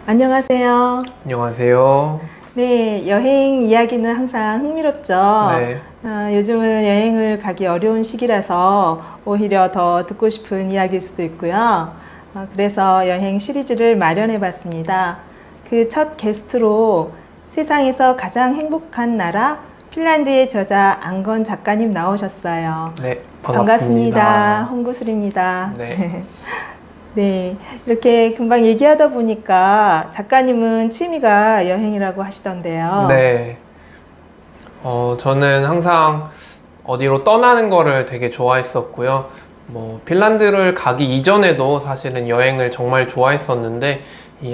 안녕하세요. 안녕하세요. 네, 여행 이야기는 항상 흥미롭죠. 네. 요즘은 여행을 가기 어려운 시기라서 오히려 더 듣고 싶은 이야기일 수도 있고요. 그래서 여행 시리즈를 마련해 봤습니다. 그 첫 게스트로 세상에서 가장 행복한 나라 핀란드의 저자 안건 작가님 나오셨어요. 네, 반갑습니다. 반갑습니다. 홍구슬입니다. 네. 네, 이렇게 금방 얘기하다 보니까 작가님은 취미가 여행이라고 하시던데요. 네. 저는 항상 어디로 떠나는 거를 되게 좋아했었고요. 핀란드를 가기 이전에도 사실은 여행을 정말 좋아했었는데,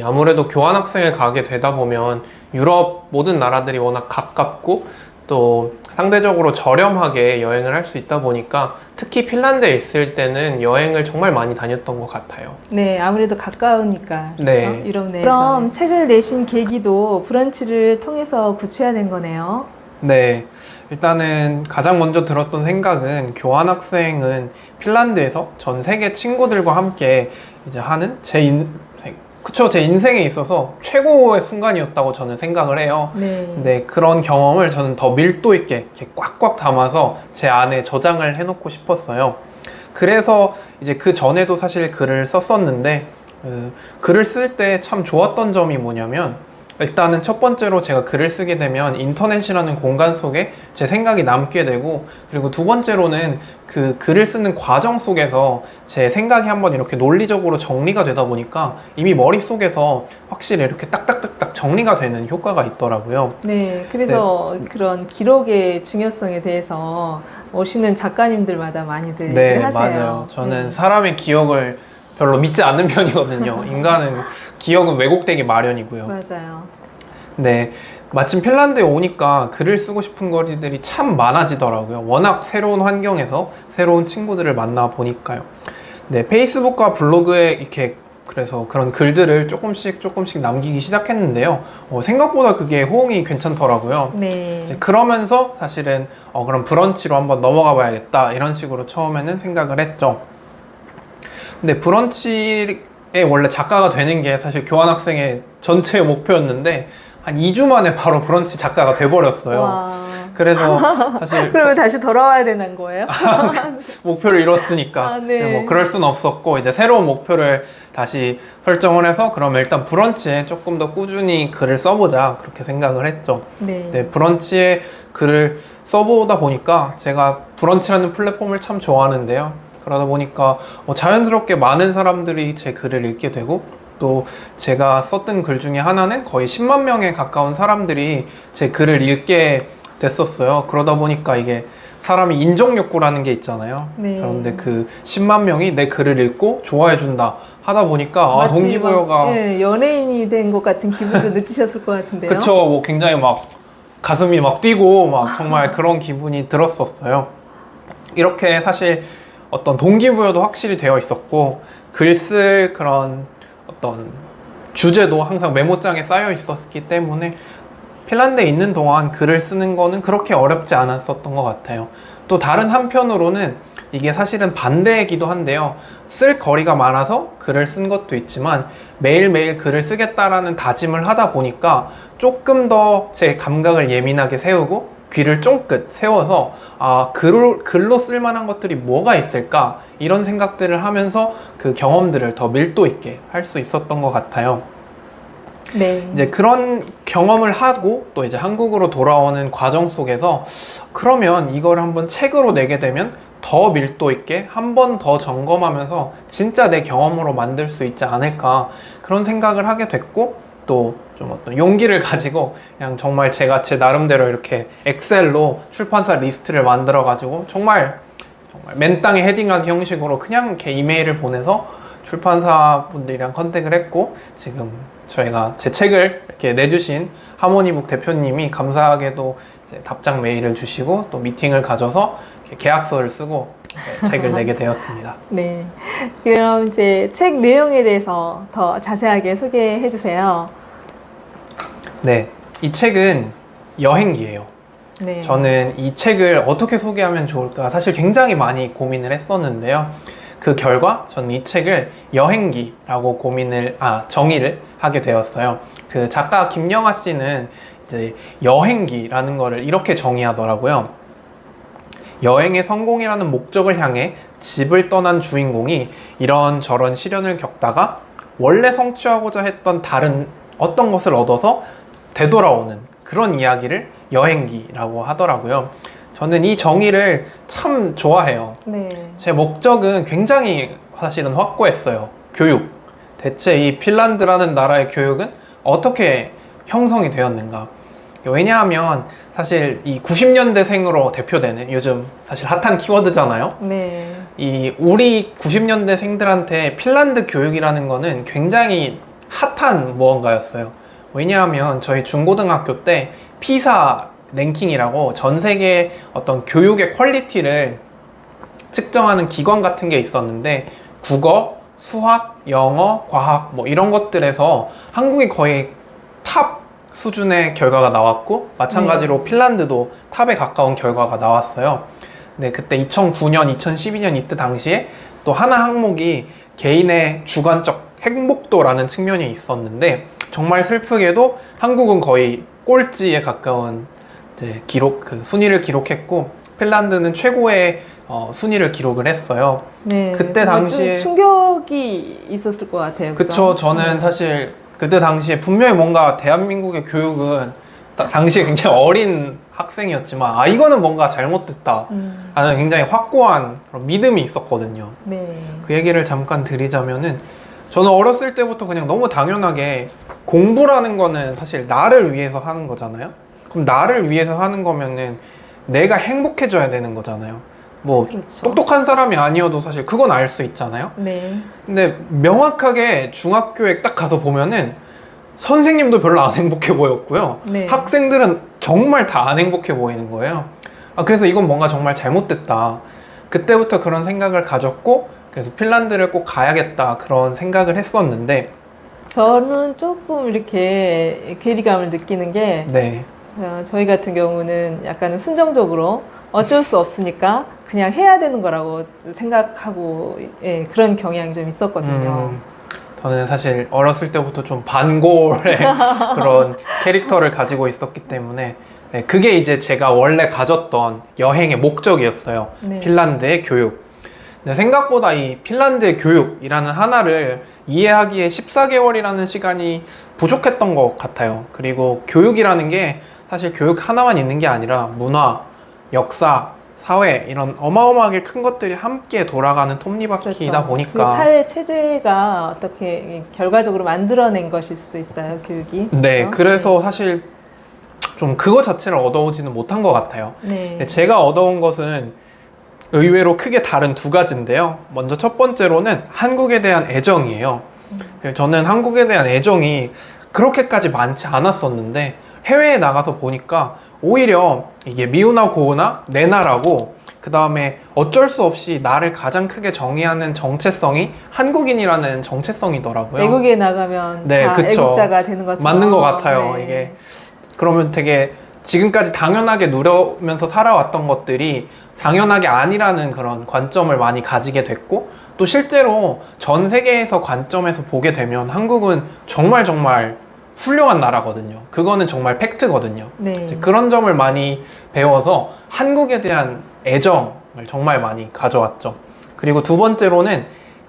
아무래도 교환학생을 가게 되다 보면 유럽 모든 나라들이 워낙 가깝고 또 상대적으로 저렴하게 여행을 할 수 있다 보니까 특히 핀란드에 있을 때는 여행을 정말 많이 다녔던 것 같아요. 네, 아무래도 가까우니까. 네. 그렇죠? 유럽 내에서. 그럼 책을 내신 계기도 브런치를 통해서 구체화된 거네요. 네, 일단은 가장 먼저 들었던 생각은 교환학생은 핀란드에서 전 세계 친구들과 함께 이제 하는 제 인생에 있어서 최고의 순간이었다고 저는 생각을 해요. 네. 근데 그런 경험을 저는 더 밀도 있게 이렇게 꽉꽉 담아서 제 안에 저장을 해놓고 싶었어요. 그래서 이제 그 전에도 사실 글을 썼었는데, 글을 쓸 때 참 좋았던 점이 뭐냐면, 일단은 첫 번째로 제가 글을 쓰게 되면 인터넷이라는 공간 속에 제 생각이 남게 되고, 그리고 두 번째로는 그 글을 쓰는 과정 속에서 제 생각이 한번 이렇게 논리적으로 정리가 되다 보니까 이미 머릿속에서 확실히 이렇게 딱딱딱딱 정리가 되는 효과가 있더라고요. 네, 그래서 그런 기록의 중요성에 대해서 오시는 작가님들마다 많이들 네, 얘기를 하세요. 맞아요. 저는 사람의 기억을 별로 믿지 않는 편이거든요. 인간은 기억은 왜곡되기 마련이고요. 맞아요. 네, 마침 핀란드에 오니까 글을 쓰고 싶은 거리들이 참 많아지더라고요. 워낙 새로운 환경에서 새로운 친구들을 만나 보니까요. 네, 페이스북과 블로그에 이렇게 그래서 그런 글들을 조금씩 남기기 시작했는데요. 생각보다 그게 호응이 괜찮더라고요. 네. 이제 그러면서 사실은 그럼 브런치로 한번 넘어가 봐야겠다 이런 식으로 처음에는 생각을 했죠. 근데 브런치에 원래 작가가 되는 게 사실 교환학생의 전체 목표였는데 한 2주 만에 바로 브런치 작가가 돼버렸어요. 와. 그래서 사실 그러면 다시 돌아와야 되는 거예요? 목표를 이뤘으니까 네. 그럴 순 없었고 이제 새로운 목표를 다시 설정을 해서 그럼 일단 브런치에 조금 더 꾸준히 글을 써보자 그렇게 생각을 했죠. 네. 네, 브런치에 글을 써보다 보니까 제가 브런치라는 플랫폼을 참 좋아하는데요. 그러다 보니까 자연스럽게 많은 사람들이 제 글을 읽게 되고 또 제가 썼던 글 중에 하나는 거의 10만 명에 가까운 사람들이 제 글을 읽게 됐었어요. 그러다 보니까 이게 사람이 인정 욕구라는 게 있잖아요. 네. 그런데 그 10만 명이 내 글을 읽고 좋아해 준다 하다 보니까 마치 동기부여가 네, 연예인이 된 것 같은 기분도 느끼셨을 것 같은데요. 그쵸. 굉장히 막 가슴이 막 뛰고 막 정말 그런 기분이 들었었어요. 이렇게 사실 어떤 동기부여도 확실히 되어 있었고 글 쓸 그런 어떤 주제도 항상 메모장에 쌓여 있었기 때문에 핀란드에 있는 동안 글을 쓰는 거는 그렇게 어렵지 않았었던 것 같아요. 또 다른 한편으로는 이게 사실은 반대이기도 한데요. 쓸 거리가 많아서 글을 쓴 것도 있지만 매일매일 글을 쓰겠다라는 다짐을 하다 보니까 조금 더 제 감각을 예민하게 세우고 귀를 쫑긋 세워서 글로 쓸만한 것들이 뭐가 있을까 이런 생각들을 하면서 그 경험들을 더 밀도 있게 할 수 있었던 것 같아요. 네. 이제 그런 경험을 하고 또 이제 한국으로 돌아오는 과정 속에서 그러면 이걸 한번 책으로 내게 되면 더 밀도 있게 한 번 더 점검하면서 진짜 내 경험으로 만들 수 있지 않을까 그런 생각을 하게 됐고 또 좀 어떤 용기를 가지고 그냥 정말 제가 제 나름대로 이렇게 엑셀로 출판사 리스트를 만들어 가지고 정말 맨땅에 헤딩하기 형식으로 그냥 이렇게 이메일을 보내서 출판사 분들이랑 컨택을 했고 지금 저희가 제 책을 이렇게 내주신 하모니북 대표님이 감사하게도 이제 답장 메일을 주시고 또 미팅을 가져서 계약서를 쓰고 책을 내게 되었습니다. 네. 그럼 이제 책 내용에 대해서 더 자세하게 소개해 주세요. 네, 이 책은 여행기예요. 네. 저는 이 책을 어떻게 소개하면 좋을까 사실 굉장히 많이 고민을 했었는데요. 그 결과 저는 이 책을 여행기라고 정의를 하게 되었어요. 그 작가 김영하 씨는 이제 여행기라는 거를 이렇게 정의하더라고요. 여행의 성공이라는 목적을 향해 집을 떠난 주인공이 이런저런 시련을 겪다가 원래 성취하고자 했던 다른 어떤 것을 얻어서 되돌아오는 그런 이야기를 여행기라고 하더라고요. 저는 이 정의를 참 좋아해요. 네. 제 목적은 굉장히 사실은 확고했어요. 교육. 대체 이 핀란드라는 나라의 교육은 어떻게 형성이 되었는가? 왜냐하면 사실 이 90년대생으로 대표되는 요즘 사실 핫한 키워드잖아요. 네. 이 우리 90년대생들한테 핀란드 교육이라는 거는 굉장히 핫한 무언가였어요. 왜냐하면 저희 중고등학교 때 피사 랭킹이라고 전 세계 어떤 교육의 퀄리티를 측정하는 기관 같은 게 있었는데 국어, 수학, 영어, 과학 뭐 이런 것들에서 한국이 거의 탑 수준의 결과가 나왔고 마찬가지로 핀란드도 탑에 가까운 결과가 나왔어요. 근데 그때 2009년, 2012년 이때 당시에 또 하나 항목이 개인의 주관적 행복도라는 측면이 있었는데 정말 슬프게도 한국은 거의 꼴찌에 가까운 그 순위를 기록했고 핀란드는 최고의 순위를 기록을 했어요. 네. 그때 정말 당시에 좀 충격이 있었을 것 같아요. 그쵸. 저는 사실 그때 당시에 분명히 뭔가 대한민국의 교육은 당시에 굉장히 어린 학생이었지만 이거는 뭔가 잘못됐다 라는 굉장히 확고한 그런 믿음이 있었거든요. 네. 그 얘기를 잠깐 드리자면은 저는 어렸을 때부터 그냥 너무 당연하게 공부라는 거는 사실 나를 위해서 하는 거잖아요. 그럼 나를 위해서 하는 거면은 내가 행복해져야 되는 거잖아요. 뭐 그렇죠. 똑똑한 사람이 아니어도 사실 그건 알 수 있잖아요. 네. 근데 명확하게 중학교에 딱 가서 보면은 선생님도 별로 안 행복해 보였고요. 네. 학생들은 정말 다 안 행복해 보이는 거예요. 그래서 이건 뭔가 정말 잘못됐다. 그때부터 그런 생각을 가졌고 그래서 핀란드를 꼭 가야겠다 그런 생각을 했었는데 저는 조금 이렇게 괴리감을 느끼는 게 네. 저희 같은 경우는 약간 순정적으로 어쩔 수 없으니까 그냥 해야 되는 거라고 생각하고 그런 경향이 좀 있었거든요. 저는 사실 어렸을 때부터 좀 반골의 그런 캐릭터를 가지고 있었기 때문에 그게 이제 제가 원래 가졌던 여행의 목적이었어요. 네. 핀란드의 교육. 근데 생각보다 이 핀란드의 교육이라는 하나를 이해하기에 14개월이라는 시간이 부족했던 것 같아요. 그리고 교육이라는 게 사실 교육 하나만 있는 게 아니라 문화, 역사, 사회 이런 어마어마하게 큰 것들이 함께 돌아가는 톱니바퀴이다 그렇죠. 보니까 그 사회 체제가 어떻게 결과적으로 만들어낸 것일 수도 있어요, 교육이. 네, 그렇죠? 그래서 사실 좀 그거 자체를 얻어오지는 못한 것 같아요. 네. 제가 얻어온 것은 의외로 크게 다른 두 가지인데요. 먼저 첫 번째로는 한국에 대한 애정이에요. 저는 한국에 대한 애정이 그렇게까지 많지 않았었는데 해외에 나가서 보니까 오히려 이게 미우나 고우나 내 나라고 그 다음에 어쩔 수 없이 나를 가장 크게 정의하는 정체성이 한국인이라는 정체성이더라고요. 외국에 나가면 네, 다 그쵸. 애국자가 되는 것처럼. 맞는 것 같아요. 네. 이게 그러면 되게 지금까지 당연하게 누려면서 살아왔던 것들이 당연하게 아니라는 그런 관점을 많이 가지게 됐고 또 실제로 전 세계에서 관점에서 보게 되면 한국은 정말 훌륭한 나라거든요. 그거는 정말 팩트거든요. 네. 그런 점을 많이 배워서 한국에 대한 애정을 정말 많이 가져왔죠. 그리고 두 번째로는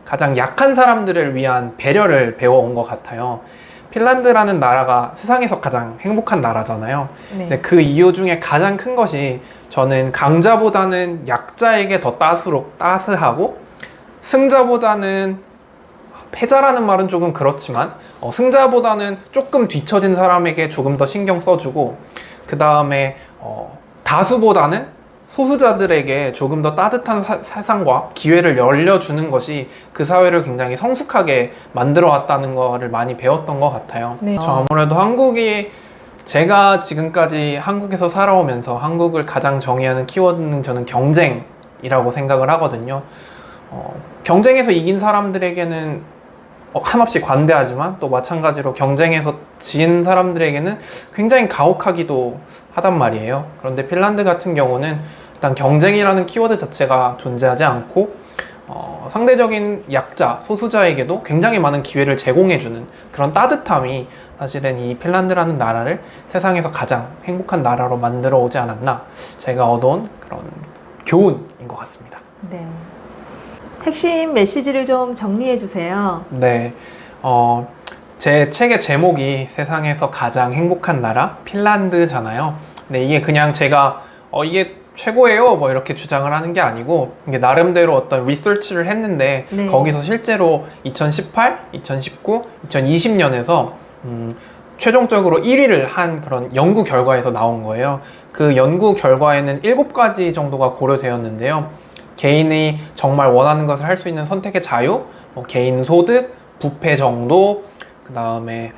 가장 약한 사람들을 위한 배려를 배워온 것 같아요. 핀란드라는 나라가 세상에서 가장 행복한 나라잖아요. 네. 근데 그 이유 중에 가장 큰 것이 저는 강자보다는 약자에게 더 따스하고 승자보다는 패자라는 말은 조금 그렇지만 승자보다는 조금 뒤처진 사람에게 조금 더 신경 써주고 그 다음에 다수보다는 소수자들에게 조금 더 따뜻한 세상과 기회를 열려주는 것이 그 사회를 굉장히 성숙하게 만들어 왔다는 거를 많이 배웠던 것 같아요. 네. 아무래도 한국이 제가 지금까지 한국에서 살아오면서 한국을 가장 정의하는 키워드는 저는 경쟁이라고 생각을 하거든요. 경쟁에서 이긴 사람들에게는 한없이 관대하지만 또 마찬가지로 경쟁에서 진 사람들에게는 굉장히 가혹하기도 하단 말이에요. 그런데 핀란드 같은 경우는 일단 경쟁이라는 키워드 자체가 존재하지 않고 상대적인 약자, 소수자에게도 굉장히 많은 기회를 제공해주는 그런 따뜻함이 사실은 이 핀란드라는 나라를 세상에서 가장 행복한 나라로 만들어 오지 않았나, 제가 얻어온 그런 교훈인 것 같습니다. 네. 핵심 메시지를 좀 정리해 주세요. 네. 제 책의 제목이 세상에서 가장 행복한 나라 핀란드잖아요. 근데 이게 그냥 제가 이게 최고예요 뭐 이렇게 주장을 하는 게 아니고, 이게 나름대로 어떤 리서치를 했는데 네. 거기서 실제로 2018, 2019, 2020년에서 최종적으로 1위를 한 그런 연구 결과에서 나온 거예요. 그 연구 결과에는 7가지 정도가 고려되었는데요. 개인이 정말 원하는 것을 할 수 있는 선택의 자유, 개인 소득, 부패 정도, 그 다음에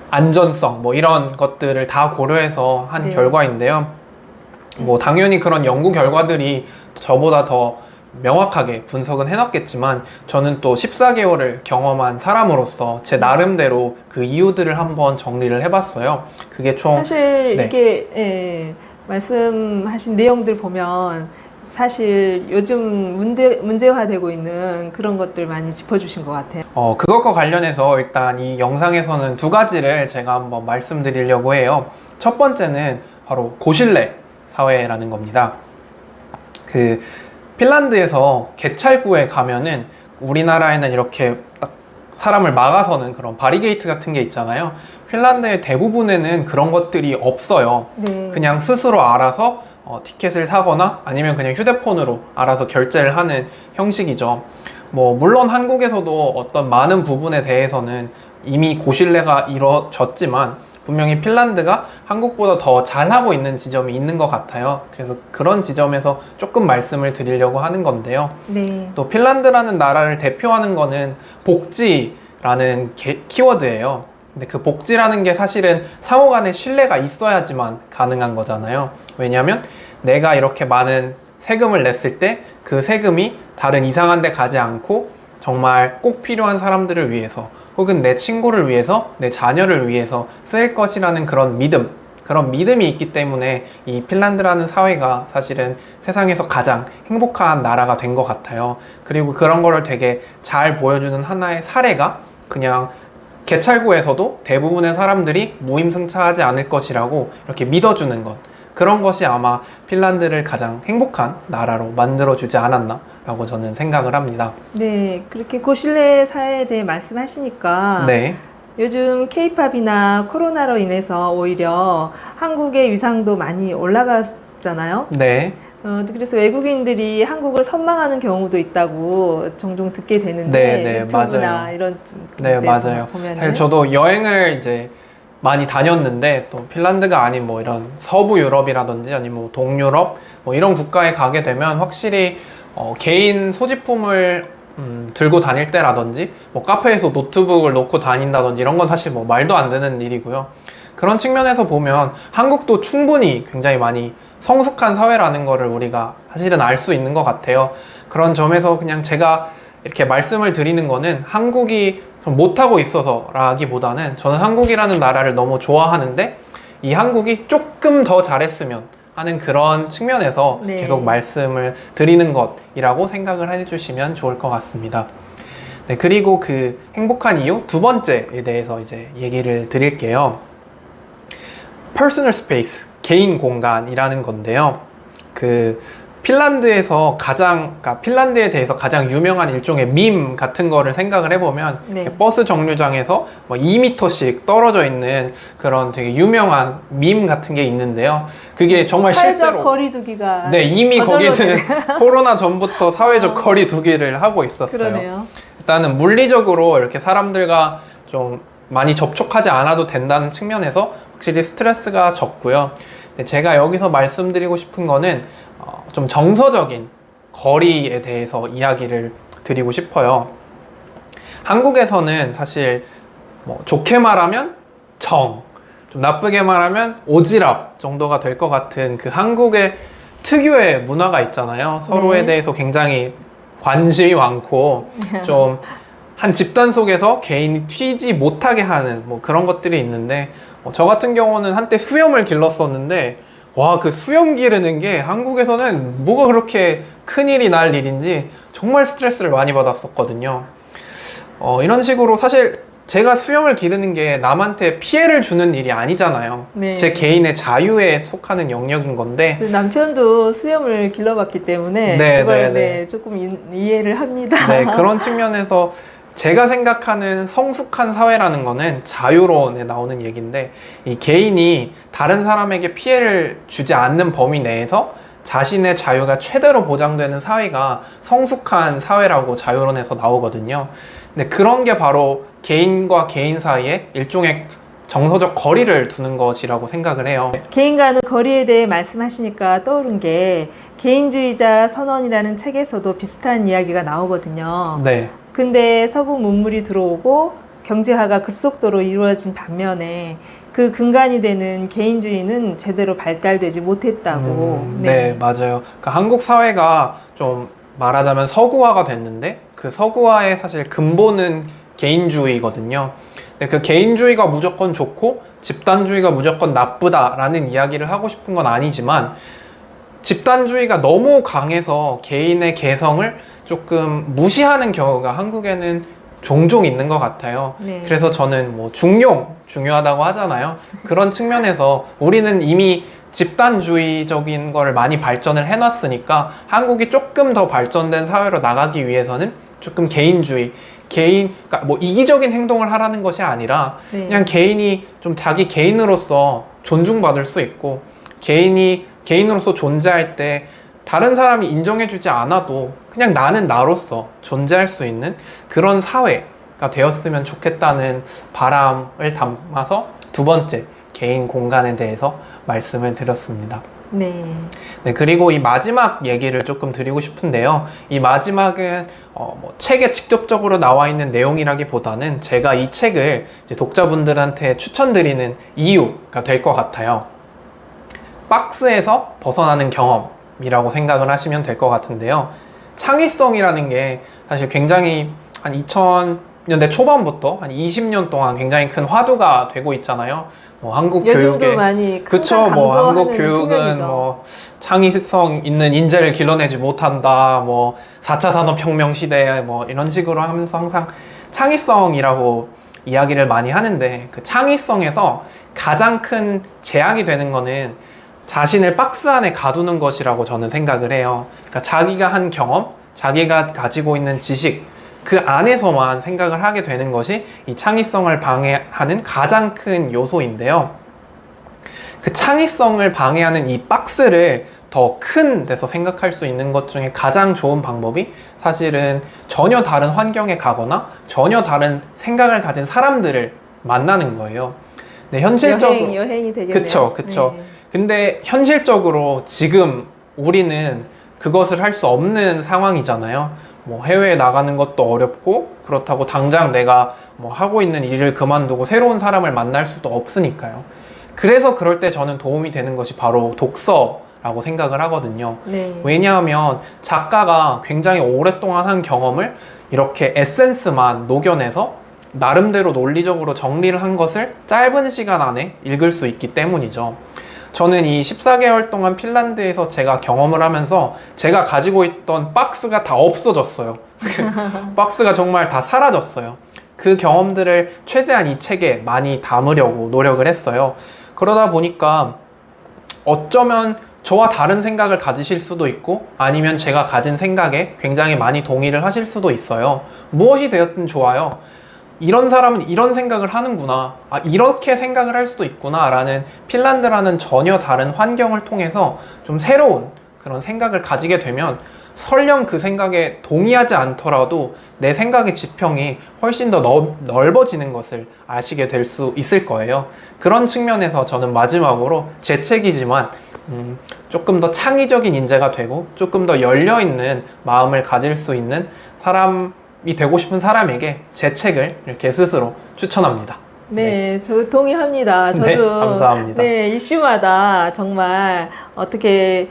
안전성, 뭐 이런 것들을 다 고려해서 한 네. 결과인데요. 뭐 당연히 그런 연구 결과들이 저보다 더 명확하게 분석은 해놨겠지만, 저는 또 14개월을 경험한 사람으로서 제 나름대로 그 이유들을 한번 정리를 해봤어요. 그게 총 사실 네. 이게 말씀하신 내용들 보면 사실 요즘 문제화되고 있는 그런 것들 많이 짚어주신 것 같아요. 그것과 관련해서 일단 이 영상에서는 2가지를 제가 한번 말씀드리려고 해요. 첫 번째는 바로 고실내 사회라는 겁니다. 그 핀란드에서 개찰구에 가면은 우리나라에는 이렇게 딱 사람을 막아서는 그런 바리게이트 같은 게 있잖아요. 핀란드의 대부분에는 그런 것들이 없어요. 네. 그냥 스스로 알아서 티켓을 사거나 아니면 그냥 휴대폰으로 알아서 결제를 하는 형식이죠. 뭐 물론 한국에서도 어떤 많은 부분에 대해서는 이미 고실내가 이루어졌지만, 분명히 핀란드가 한국보다 더 잘하고 있는 지점이 있는 것 같아요. 그래서 그런 지점에서 조금 말씀을 드리려고 하는 건데요. 네. 또 핀란드라는 나라를 대표하는 거는 복지라는 키워드예요. 근데 그 복지라는 게 사실은 상호 간의 신뢰가 있어야지만 가능한 거잖아요. 왜냐하면 내가 이렇게 많은 세금을 냈을 때 그 세금이 다른 이상한 데 가지 않고 정말 꼭 필요한 사람들을 위해서, 혹은 내 친구를 위해서, 내 자녀를 위해서 쓰일 것이라는 그런 믿음이 있기 때문에 이 핀란드라는 사회가 사실은 세상에서 가장 행복한 나라가 된 것 같아요. 그리고 그런 거를 되게 잘 보여주는 하나의 사례가, 그냥 개찰구에서도 대부분의 사람들이 무임승차하지 않을 것이라고 이렇게 믿어주는 것, 그런 것이 아마 핀란드를 가장 행복한 나라로 만들어주지 않았나 라고 저는 생각을 합니다. 네, 그렇게 고실내 사회에 대해 말씀하시니까 네. 요즘 케이팝이나 코로나로 인해서 오히려 한국의 위상도 많이 올라갔잖아요. 네. 그래서 외국인들이 한국을 선망하는 경우도 있다고 종종 듣게 되는데, 네, 유튜브나 맞아요. 이런 네, 맞아요. 보면은 사실 저도 여행을 이제 많이 다녔는데, 또 핀란드가 아닌 뭐 이런 서부 유럽이라든지 아니면 뭐 동유럽 뭐 이런 국가에 가게 되면 확실히 개인 소지품을 들고 다닐 때라든지, 뭐 카페에서 노트북을 놓고 다닌다든지 이런 건 사실 뭐 말도 안 되는 일이고요. 그런 측면에서 보면 한국도 충분히 굉장히 많이 성숙한 사회라는 거를 우리가 사실은 알 수 있는 것 같아요. 그런 점에서 그냥 제가 이렇게 말씀을 드리는 거는 한국이 못하고 있어서 라기보다는, 저는 한국이라는 나라를 너무 좋아하는데 이 한국이 조금 더 잘했으면 하는 그런 측면에서 네. 계속 말씀을 드리는 것이라고 생각을 해주시면 좋을 것 같습니다. 네, 그리고 그 행복한 이유 2번째에 대해서 이제 얘기를 드릴게요. Personal space, 개인 공간이라는 건데요. 그 핀란드에서 그러니까 핀란드에 대해서 가장 유명한 일종의 밈 같은 거를 생각을 해보면, 네. 이렇게 버스 정류장에서 뭐 2m씩 떨어져 있는 그런 되게 유명한 밈 같은 게 있는데요. 그게 정말 사회적 실제로 거리두기가 네, 이미 저절로 거기는 코로나 전부터 사회적 거리두기를 하고 있었어요. 그러네요. 일단은 물리적으로 이렇게 사람들과 좀 많이 접촉하지 않아도 된다는 측면에서 확실히 스트레스가 적고요. 근데 제가 여기서 말씀드리고 싶은 거는 좀 정서적인 거리에 대해서 이야기를 드리고 싶어요. 한국에서는 사실 뭐 좋게 말하면 좀 나쁘게 말하면 오지랖 정도가 될 것 같은 그 한국의 특유의 문화가 있잖아요. 서로에 네. 대해서 굉장히 관심이 많고 좀 한 집단 속에서 개인이 튀지 못하게 하는 뭐 그런 것들이 있는데, 저 같은 경우는 한때 수염을 길렀었는데, 와, 그 수염 기르는 게 한국에서는 뭐가 그렇게 큰일이 날 일인지 정말 스트레스를 많이 받았었거든요. 이런 식으로 사실 제가 수영을 기르는 게 남한테 피해를 주는 일이 아니잖아요. 네. 제 개인의 자유에 속하는 영역인 건데. 저 남편도 수염을 길러봤기 때문에 네, 그걸 네. 조금 이해를 합니다. 네, 그런 측면에서 제가 생각하는 성숙한 사회라는 거는 자유론에 나오는 얘기인데, 이 개인이 다른 사람에게 피해를 주지 않는 범위 내에서 자신의 자유가 최대로 보장되는 사회가 성숙한 사회라고 자유론에서 나오거든요. 근데 그런 게 바로 개인과 개인 사이에 일종의 정서적 거리를 두는 것이라고 생각을 해요. 개인과의 거리에 대해 말씀하시니까 떠오른 게 개인주의자 선언이라는 책에서도 비슷한 이야기가 나오거든요. 네. 근데 서구 문물이 들어오고 경제화가 급속도로 이루어진 반면에 그 근간이 되는 개인주의는 제대로 발달되지 못했다고. 네, 맞아요. 그러니까 한국 사회가 좀 말하자면 서구화가 됐는데 그 서구화의 사실 근본은 개인주의거든요. 근데 그 개인주의가 무조건 좋고 집단주의가 무조건 나쁘다라는 이야기를 하고 싶은 건 아니지만, 집단주의가 너무 강해서 개인의 개성을 조금 무시하는 경우가 한국에는 종종 있는 것 같아요. 네. 그래서 저는 뭐 중요하다고 하잖아요. 그런 측면에서 우리는 이미 집단주의적인 걸 많이 발전을 해놨으니까 한국이 조금 더 발전된 사회로 나가기 위해서는 조금 개인주의, 그러니까 뭐 이기적인 행동을 하라는 것이 아니라 네. 그냥 개인이 좀 자기 개인으로서 존중받을 수 있고, 개인으로서 존재할 때 다른 사람이 인정해주지 않아도 그냥 나는 나로서 존재할 수 있는 그런 사회가 되었으면 좋겠다는 바람을 담아서 두 번째, 개인 공간에 대해서 말씀을 드렸습니다. 네. 네, 그리고 이 마지막 얘기를 조금 드리고 싶은데요. 이 마지막은 뭐 책에 직접적으로 나와 있는 내용이라기보다는 제가 이 책을 이제 독자분들한테 추천드리는 이유가 될 것 같아요. 박스에서 벗어나는 경험이라고 생각을 하시면 될 것 같은데요. 창의성이라는 게 사실 굉장히 한 2000년대 초반부터 한 20년 동안 굉장히 큰 화두가 되고 있잖아요. 뭐 한국 교육에 많이 그쵸, 뭐 한국 교육은 측면이죠. 뭐 창의성 있는 인재를 길러내지 못한다, 뭐 4차 산업혁명 시대에 뭐 이런 식으로 하면서 항상 창의성이라고 이야기를 많이 하는데, 그 창의성에서 가장 큰 제약이 되는 거는 자신을 박스 안에 가두는 것이라고 저는 생각을 해요. 그러니까 자기가 한 경험, 자기가 가지고 있는 지식, 그 안에서만 생각을 하게 되는 것이 이 창의성을 방해하는 가장 큰 요소인데요. 그 창의성을 방해하는 이 박스를 더 큰 데서 생각할 수 있는 것 중에 가장 좋은 방법이 사실은 전혀 다른 환경에 가거나 전혀 다른 생각을 가진 사람들을 만나는 거예요. 네, 현실적으로 여행이 되겠네요. 그쵸. 네. 근데 현실적으로 지금 우리는 그것을 할 수 없는 상황이잖아요. 뭐 해외에 나가는 것도 어렵고, 그렇다고 당장 내가 뭐 하고 있는 일을 그만두고 새로운 사람을 만날 수도 없으니까요. 그래서 그럴 때 저는 도움이 되는 것이 바로 독서라고 생각을 하거든요. 네. 왜냐하면 작가가 굉장히 오랫동안 한 경험을 이렇게 에센스만 녹여내서 나름대로 논리적으로 정리를 한 것을 짧은 시간 안에 읽을 수 있기 때문이죠. 저는 이 14개월 동안 핀란드에서 제가 경험을 하면서 제가 가지고 있던 박스가 다 없어졌어요. 박스가 정말 다 사라졌어요. 그 경험들을 최대한 이 책에 많이 담으려고 노력을 했어요. 그러다 보니까 어쩌면 저와 다른 생각을 가지실 수도 있고, 아니면 제가 가진 생각에 굉장히 많이 동의를 하실 수도 있어요. 무엇이 되었든 좋아요. 이런 사람은 이런 생각을 하는구나, 이렇게 생각을 할 수도 있구나 라는, 핀란드라는 전혀 다른 환경을 통해서 좀 새로운 그런 생각을 가지게 되면 설령 그 생각에 동의하지 않더라도 내 생각의 지평이 훨씬 더 넓어지는 것을 아시게 될 수 있을 거예요. 그런 측면에서 저는 마지막으로 제 책이지만 조금 더 창의적인 인재가 되고 조금 더 열려있는 마음을 가질 수 있는 사람이 되고 싶은 사람에게 제 책을 이렇게 스스로 추천합니다. 네, 저 동의합니다. 저도 네, 감사합니다. 네, 이슈마다 정말 어떻게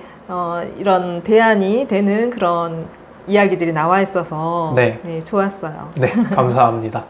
이런 대안이 되는 그런 이야기들이 나와 있어서 네. 네, 좋았어요. 네, 감사합니다.